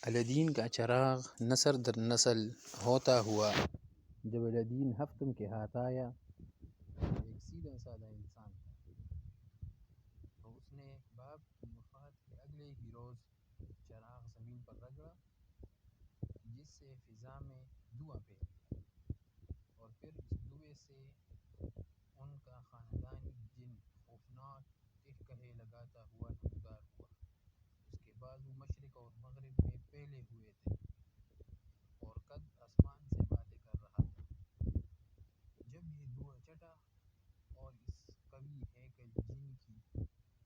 الدین کا چراغ نسل در نسل ہوتا ہوا جب الدین ہفتم کے ہاتھ آیا، ایک سیدھا سادہ انسان تھا، تو اس نے باپ کی وفات کے اگلے ہی روز چراغ زمین پر رگڑا، جس سے فضا میں دھواں پھیل گیا، اور پھر اس دھوئیں سے ان کا خاندانی جن خوفناک کہے لگاتا ہوا نمودار ہوا۔ اس کے بازو مشرق اور مغرب میں پھیلے ہوئے تھے، اور قد آسمان سے باتیں کر رہا تھا۔ جب یہ دھواں چٹا اور اس قوی ہیکل جن کی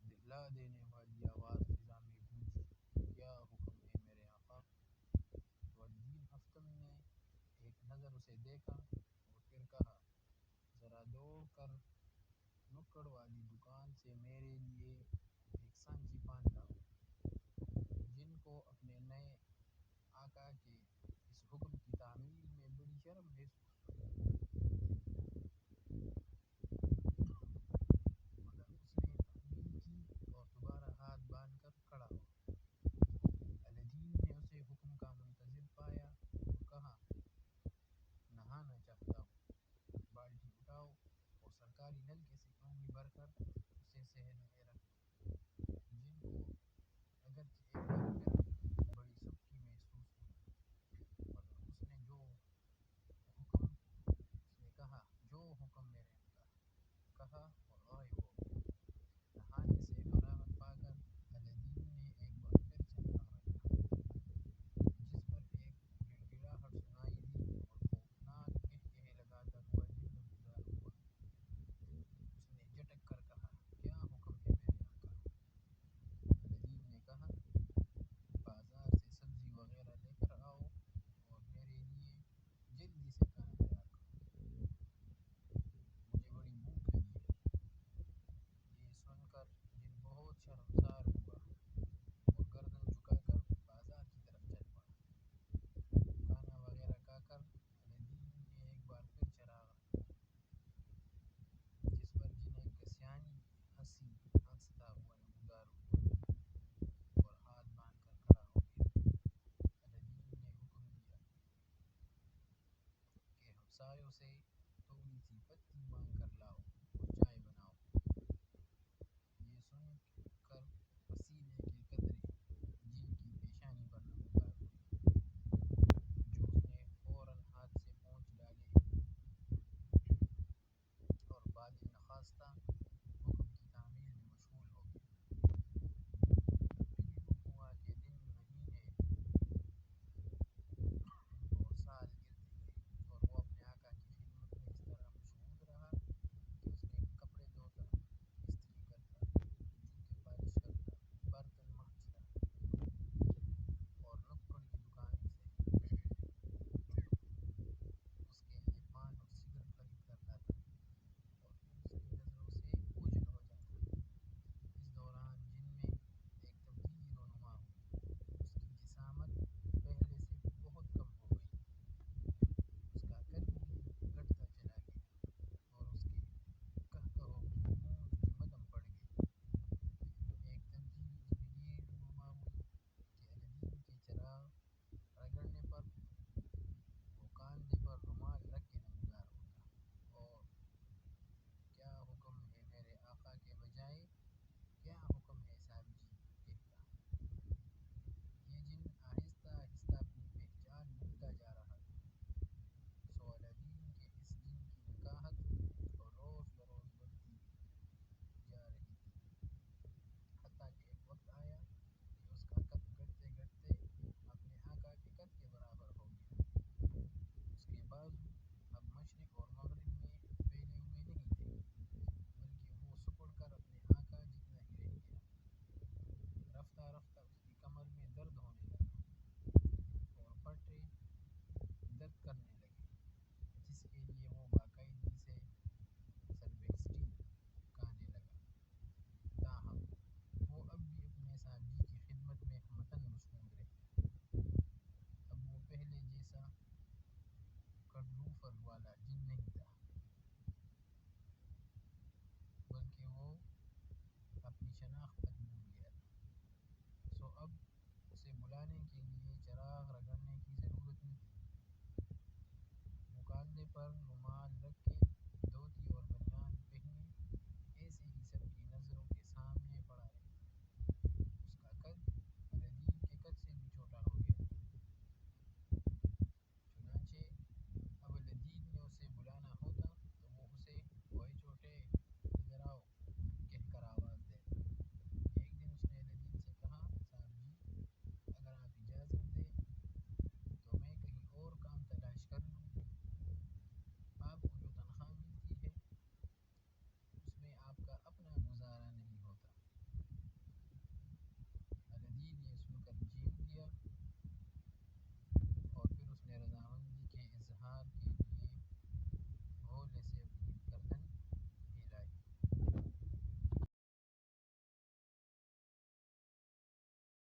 دلا دینے والی آواز فضا میں گونجی، کیا حکم ہے میرے آقا؟ تو الدین افطم نے ایک نظر اسے دیکھا اور پھر کہا، ذرا دوڑ کر نکڑ والی دکان سے میرے لیے ایک سانچی پان لاؤ۔ جن کو اپنے نئے آقا کے اس حکم کی تعمیل میں بڑی شرم محسوس ہوئی، مگر اس نے تعمیل کی اور دوبارہ ہاتھ باندھ کر کھڑا ہوا۔ الدین نے اسے حکم کا منتظر پایا اور کہا، نہانا چاہتا ہوں، بالٹی اٹھاؤ اور سرکاری نلکے سے پانی بھر کر اسے صحن میں رکھ دو۔ جن کو اگرچہ ایک بار پھر بڑی سبکی محسوس ہوئی، مگر اس نے کہا، جو حکم میرے آقا، کہا اور غائب ہو گیا۔ نہانے سے فراغت پا کر الدین نے ایک بار پھر چراغ رگڑا، جس پر ایک گڑگڑاہٹ سنائی دی اور خوفناک کہے لگاتا ہوا جن نمودار ہوا۔ اس نے جھٹک کر کہا، کیا حکم ہے میرے آقا؟ الدین نے کہا، بازار سے سبزی وغیرہ لے کر آؤ اور میرے لیے جلدی سے کھانا تیار کرو، مجھے بڑی بھوک لگی ہے۔ یہ سن کر جن بہت شرمسار ہوا اور گردن جھکا کر بازار کی طرف چل پڑا۔ کھانا وغیرہ کھا کر الدین نے ایک بار پھر چراغ رگڑا، جس پر جن گسیانی ہنستا ہوا نمودار ہوا اور ہاتھ باندھ کر کھڑا ہو گیا۔ الدین نے حکم دیا کہ ہمسایوں سے تھوڑی سی پتی مانگ کر لاؤ اور چائے بناؤ۔ یہ سن کر پسینے کے قطرے جن کی پیشانی پر نمودار ہوئے، جو اس نے فوراً ہاتھ سے پونچھ ڈالے اور بعد نخواستہ حکم کی تعمیل میں مشغول ہو گیا۔ پھر یوں ہوا کہ دن، مہینے اور سال گرتے گئے اور وہ اپنے آقا کی خدمت میں اس طرح مشغول رہا جلانے کے لیے چراغ